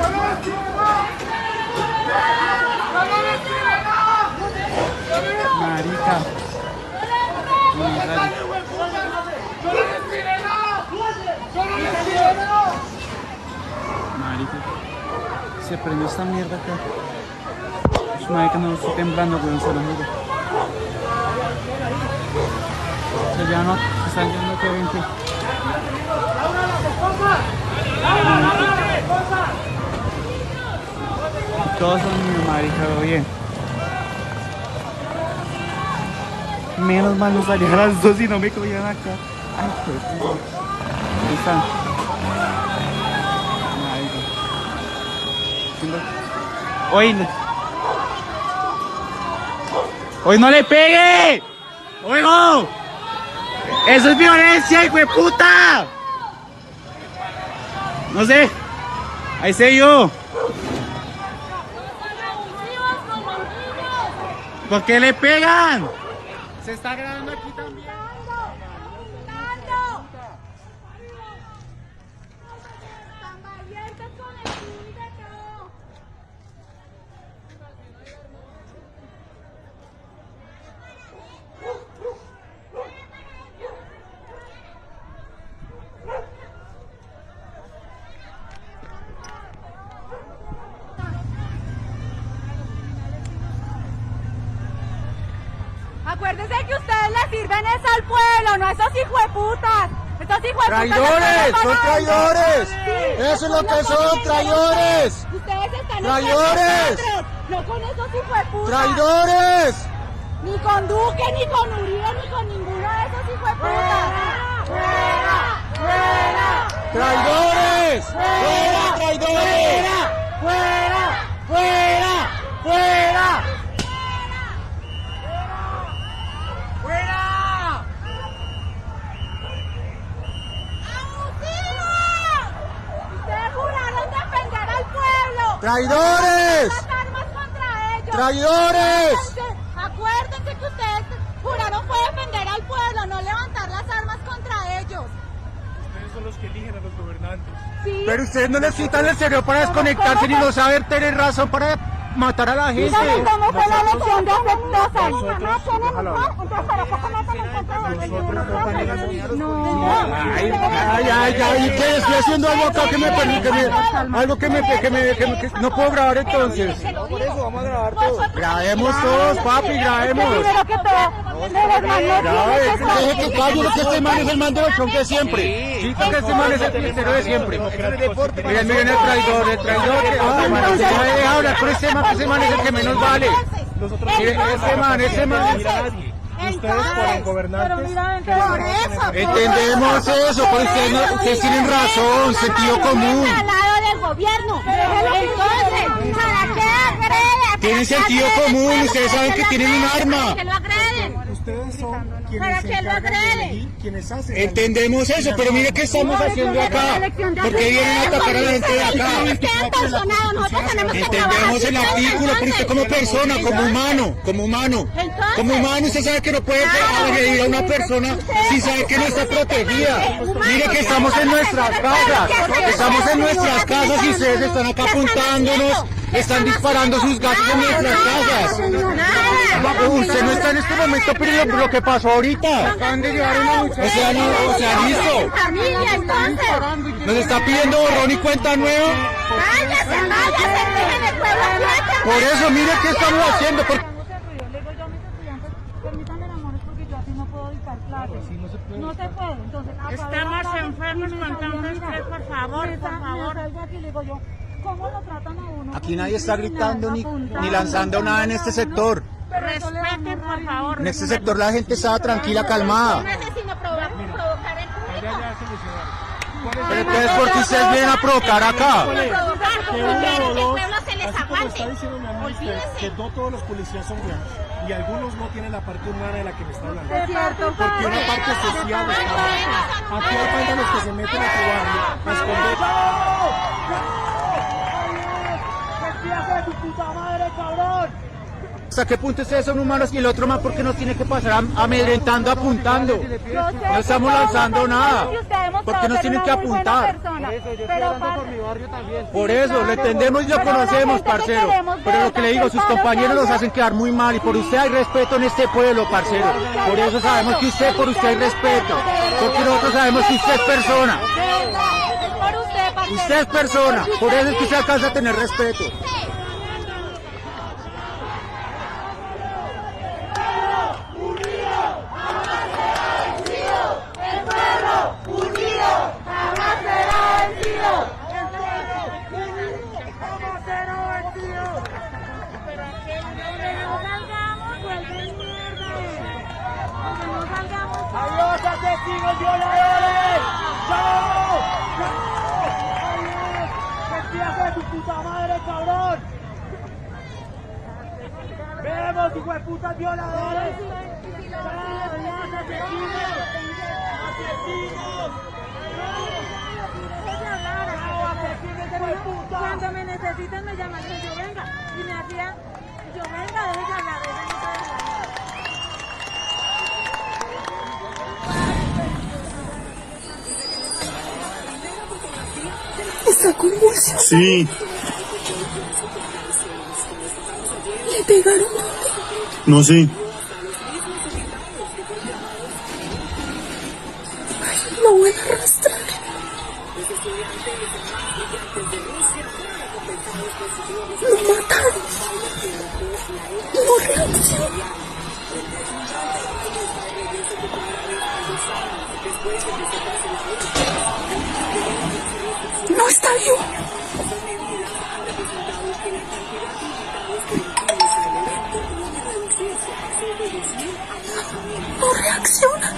no estoy de nada!
Marica. Marica, se prendió esta mierda acá. Pues, marica, no estoy temblando, weón, se lo juro. Se están llevando que 20. Todos son míos, marica, todo bien. Menos mal no salía a las 2 y no me cogían acá. Ay, pues. Ahí están. ¡Hoy no le pegue! ¡Oigo! ¡Eso es violencia, hijo de puta! No sé. Ahí sé yo. ¿Por qué le pegan? Se está grabando aquí también.
Acuérdense que ustedes le sirven eso al pueblo, no a esos hijueputas. Estos hijueputas.
¡Traidores! ¡Son traidores!
Sí.
¡Eso es lo que son, traidores!
Ustedes están
¡Traidores!
No con esos hijueputas.
¡Traidores!
Ni con Duque, ni con Uribe, ni con ninguno de esos hijueputas. ¡Fuera! ¡Fuera!
¡Traidores! ¡Fuera, traidores!
¡Fuera! ¡Fuera! ¡Fuera!
¡Traidores!
Armas contra ellos.
¡Traidores!
Acuérdense que ustedes juraron fue defender al pueblo, no levantar las armas contra ellos.
Ustedes son los que eligen a los gobernantes.
Sí.
Pero ustedes no necesitan el cerebro para desconectarse ni no saber tener razón para matar a la gente.
¿Cómo fue la lección de aceptación?
Ay, ¿qué? Estoy haciendo algo acá que me permite, algo que no puedo grabar entonces.
Por eso vamos a grabar todos.
Grabemos todos, papi, grabemos.
Primero que todo,
Deje que calle, que este man es el man de los de siempre. Sí, que este man es el tercero de siempre. Miren el traidor, deja de hablar con este man, que ese man es el que menos vale. Miren, ese man.
Ustedes fueron gobernantes.
Por eso.
Entendemos eso, pero ustedes tienen razón, sentido común.
Al lado del gobierno. Entonces, ¿para qué agreden?
Tienen sentido común, ustedes saben que tienen un arma.
¿Para qué lo agreden?
Ustedes son
¿Para qué lo agreden?
quienes hacen.
Entendemos eso, pero mire qué estamos haciendo acá. ¿Por qué vienen a atacar a la gente de acá? Entendemos el artículo, pero usted como persona, como humano, usted sabe que no puede agredir a una persona si sabe que no está protegida. Mire que estamos en nuestras casas, y ustedes están acá apuntándonos, están disparando sus gases en nuestras casas. Usted no está en este momento, pero lo que pasó ahorita. Acaban de llevar una muchacha. O sea, listo. Nos está pidiendo borrón y cuenta nueva. Por eso, mire qué estamos haciendo.
No se puede, entonces
estamos enfermos con tanto estrés, por favor.
¿Cómo lo tratan a uno?
Aquí nadie está gritando ni lanzando nada en este sector.
Respeten, por favor.
En este sector la gente estaba tranquila, calmada. Pero entonces, ¿por qué ustedes vienen a provocar acá?
Que no todos los policías son buenos y algunos no tienen la parte humana de la que me está hablando.
Es cierto,
porque una parte social está. Aquí hay pándanos que se meten a tu barrio a esconder.
¡Tu puta madre, cabrón!
¿Hasta qué punto ustedes son humanos y el otro más porque nos tiene que pasar amedrentando, apuntando? No estamos lanzando nada. Porque nos tienen que apuntar. Por eso, lo entendemos y lo conocemos, parcero. Pero lo que le digo, sus compañeros los hacen quedar muy mal y por usted hay respeto en este pueblo, parcero. Por eso sabemos que por usted hay respeto. Porque nosotros sabemos que usted es persona. Usted es persona. Por eso es que usted alcanza a tener respeto.
¡Castigos violadores! ¡No! ¡Despídase de tu puta madre, cabrón! ¡Vemos, hijo de putas violadores!
Cuando me necesitan me llaman que yo venga y me hacían, yo venga, deje hablar,
¿Está convulsionado?
Sí.
¿Le pegaron?
No sé.
Lo voy a arrastrar. Lo mataron. No reacciona. No está vivo. No reacciona.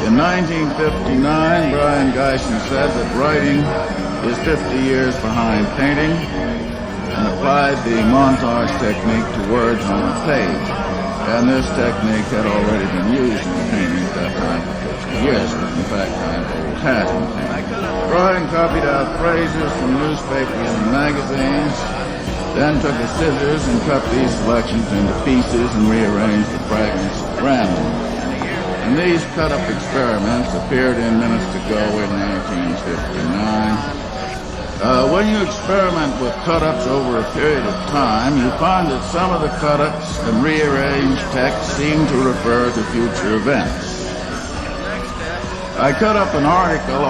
In 1959, Brian Geisen said that writing is 50 years behind painting and applied the montage technique to words on the page. And this technique had already been used in painting at that time for 50 years. In fact, I'm old hat in painting. Brian copied out phrases from newspapers and magazines, then took his scissors and cut these selections into pieces and rearranged the fragments at random. And these cut-up experiments appeared in Minutes to Go in 1959. When you experiment with cut-ups over a period of time, you find that some of the cut-ups and rearranged text seem to refer to future events. I cut up an article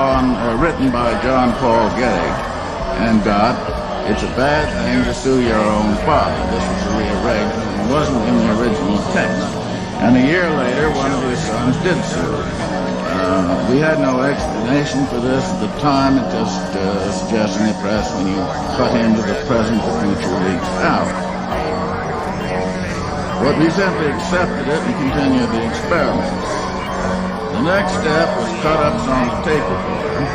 written by John Paul Getty and got, "It's a bad thing to sue your own father." This was a rearrangement and wasn't in the original text. And a year later, one of his sons did sue. We had no explanation for this at the time. It just suggests in the press when you cut into the present, the future leaks out. But we simply accepted it and continued the experiments. The next step was cut-ups on the tape recorder,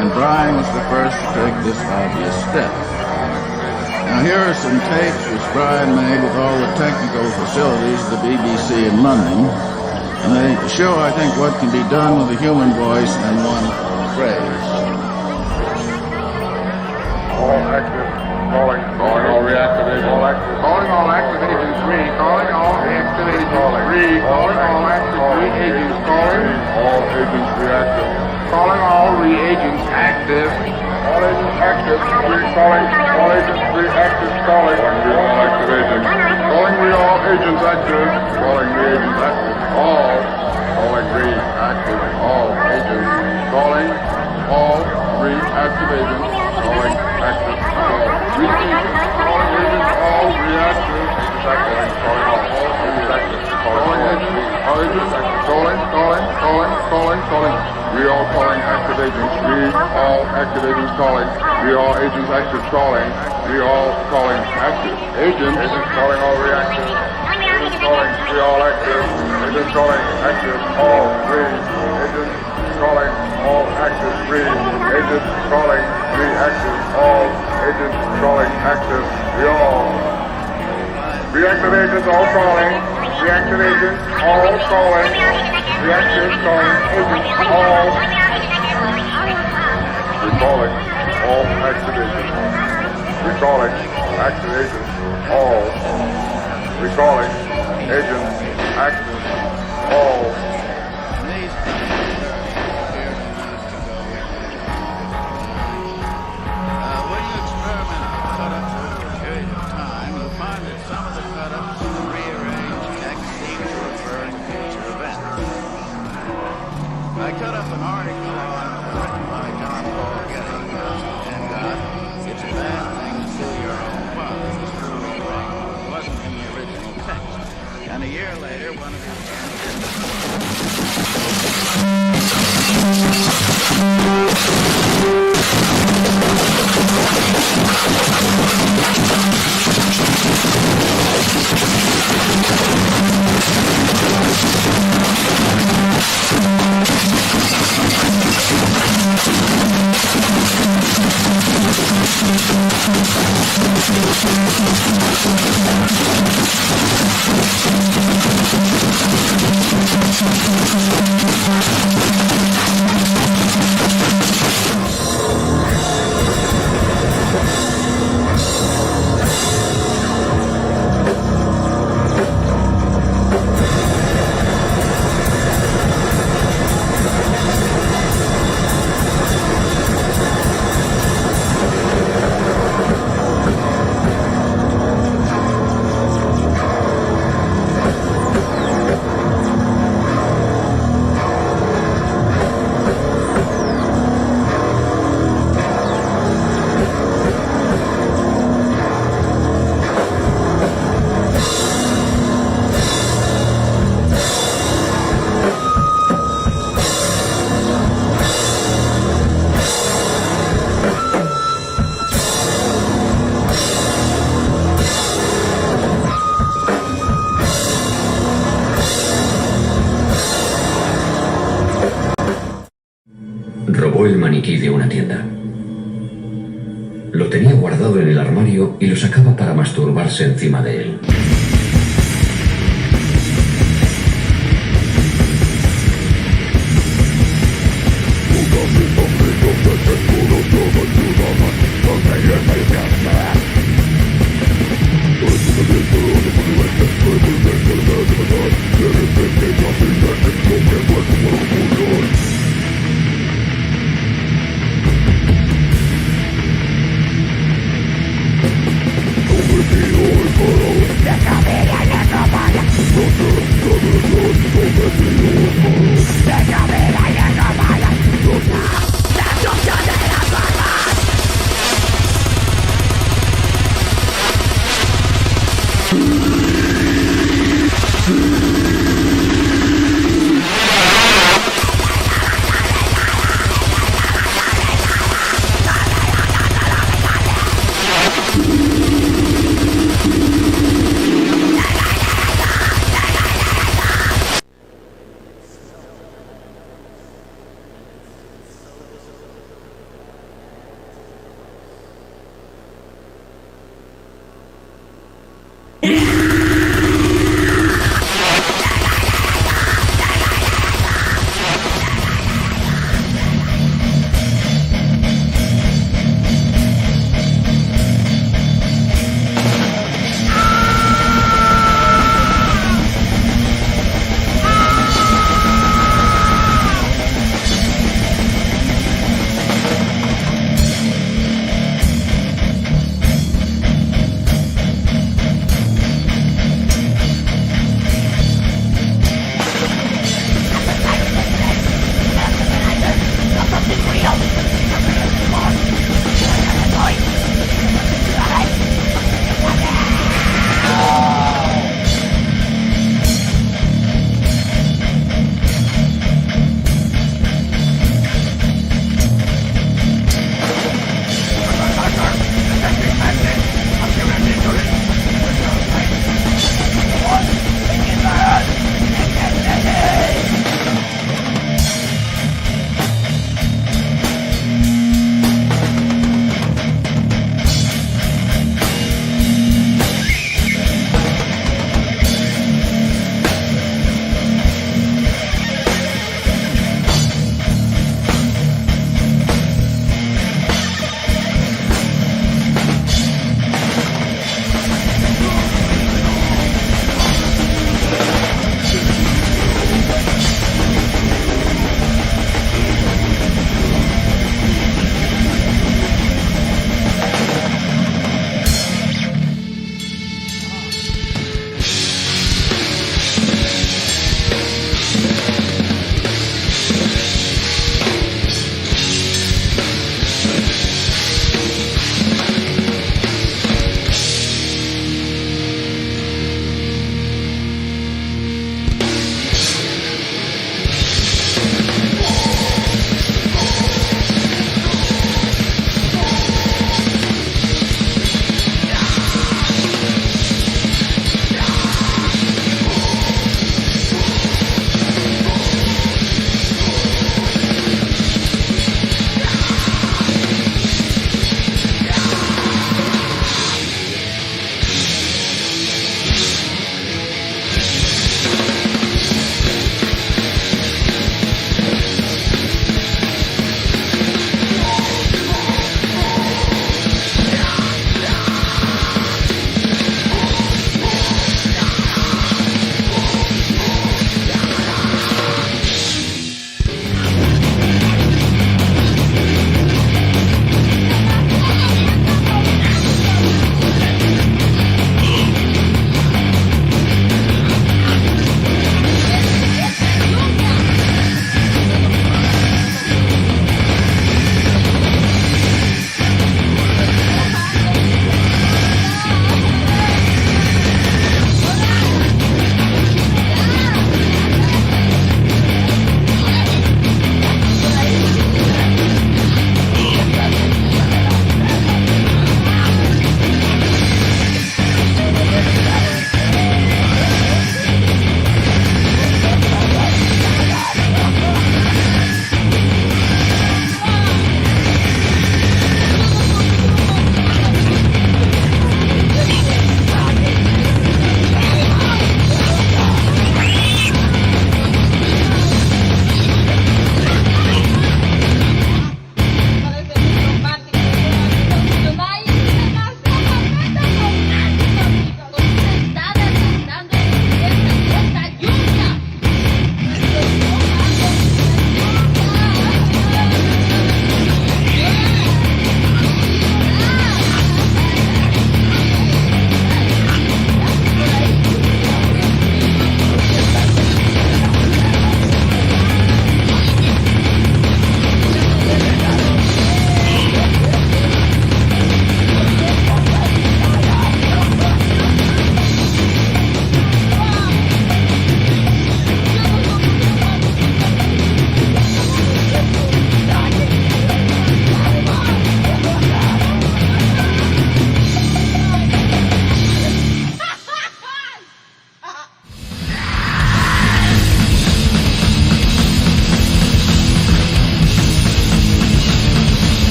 and Brian was the first to take this obvious step. Now here are some tapes which Brian made with all the technical facilities of the BBC in London. And they show, I think, what can be done with a human voice and one phrase.
All active, calling all reactivated, all active, calling all active agents, calling all reactivated, calling all active reagents, calling all agents reactive, calling all reagents active, all agents active, calling all agents reactive, calling all active agents, calling all agents active, calling reagents active. All reactive, all agents, calling all reactive agents, calling active, all reagents, calling agents, all reactive, agents active, calling all reactive, calling agents, calling, we all calling active agents, we all active agents calling, we all agents active calling, we all calling active agents calling all reactive, agents calling, we all active, agents calling active, all three, agents calling all active, three, agents calling reactive, all agents calling active, we all reactive agents all calling, reactive agents all calling, reactive calling agents all recalling all active agents, recalling active agents all recalling agents active all.
When you experiment with cut-ups over a period of time, you find that some of the cut-ups and the rearranged text seem to refer to future events. I cut up an article written by John Paul Getty and got, "It's a bad thing to sue your own father." This was a rearrangement. It wasn't in the original text. And a year later, one of his sons
sacó el maniquí de una tienda. Lo tenía guardado en el armario y lo sacaba para masturbarse encima de él.
Yeah.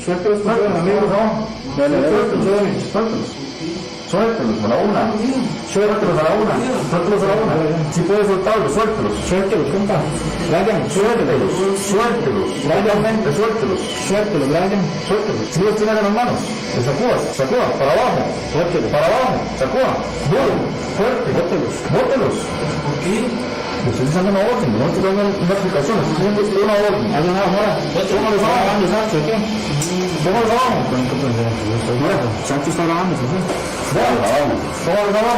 Suéltelos, amigos, no. Suéltelos a la una. Suéltelos a la una. Suéltelos a la una. Si puedes soltarlos, suéltelos. Suéltelos, compa. Brian, suéltelos. Suéltelos. Realmente, suéltelos. Suéltelos, Brian. Suéltelos. Si los tienes en las manos, sacúa, para abajo. Suéltelos. Para abajo, sacúa. Duro, fuerte. Bótelos. Bótelos. ¿Por qué? Estoy usando una orden, no estoy dando una explicación, estoy diciendo una orden. Hay una hora. ¿Cómo les va? ¿Qué? ¿Cómo les va? Mira, Sancho está grabando, ¿sí? ¿Cómo les va? ¿Cómo les va?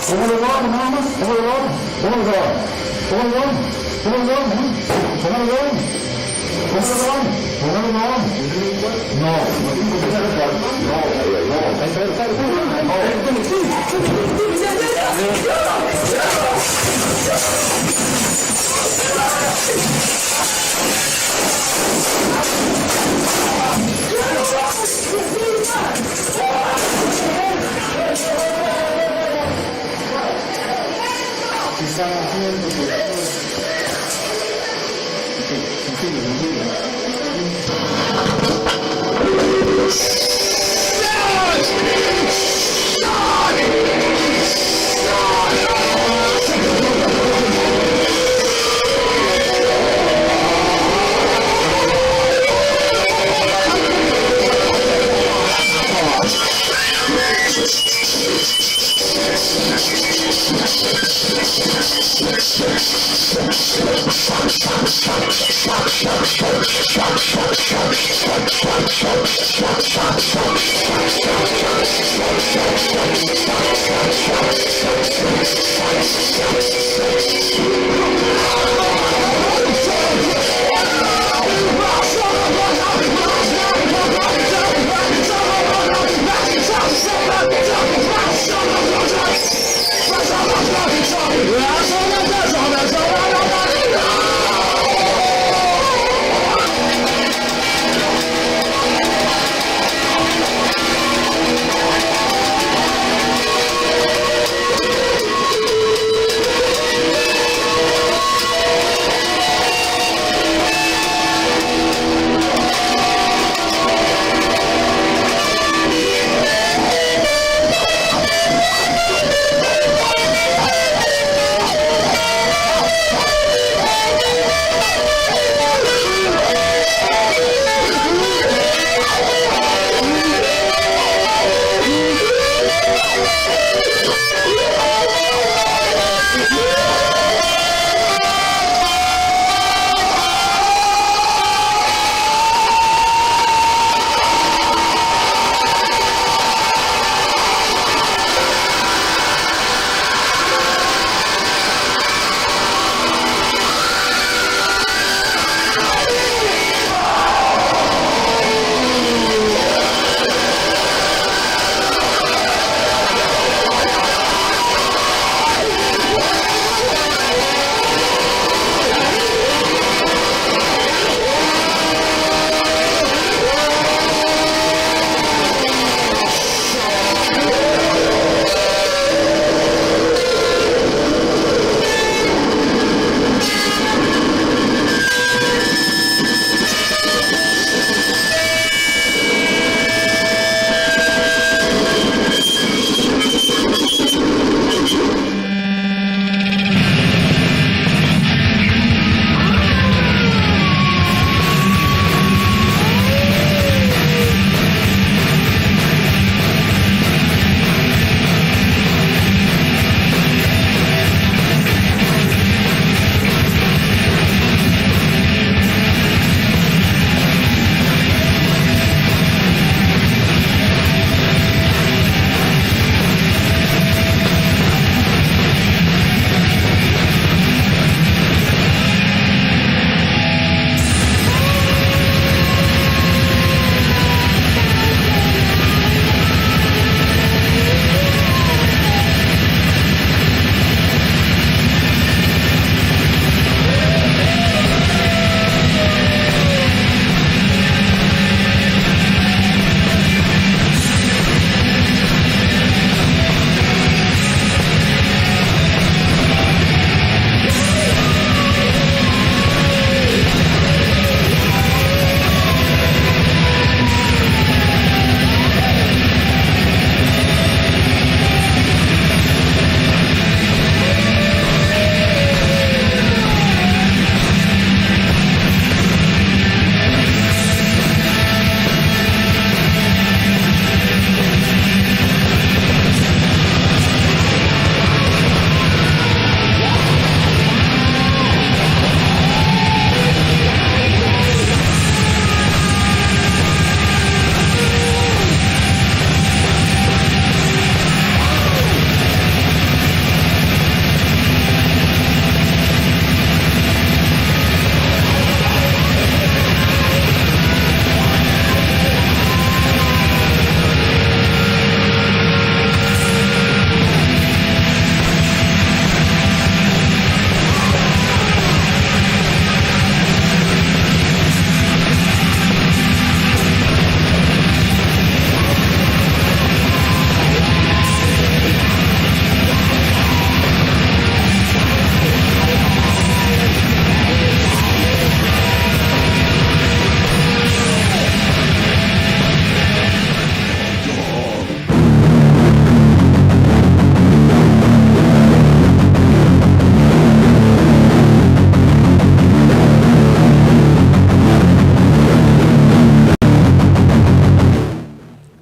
¿Cómo les va? Nada más. ¿Cómo les va? ¿Cómo les va? ¿Cómo les va? ¿Cómo les va? ¿Cómo les va? ¿Cómo les va? ¿Cómo les va? No, no tengo que hacer eso.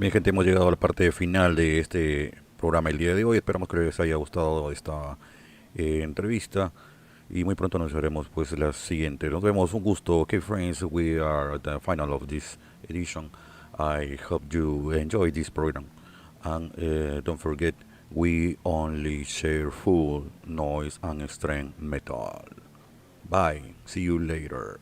Bien, gente, hemos llegado a la parte final de este programa el día de hoy. Esperamos que les haya gustado esta entrevista y muy pronto nos veremos pues la siguiente. Nos vemos, un gusto. Okay, friends, we are at the final of this edition. I hope you enjoy this program, and don't forget, we only share full noise and strength metal. Bye, see you later.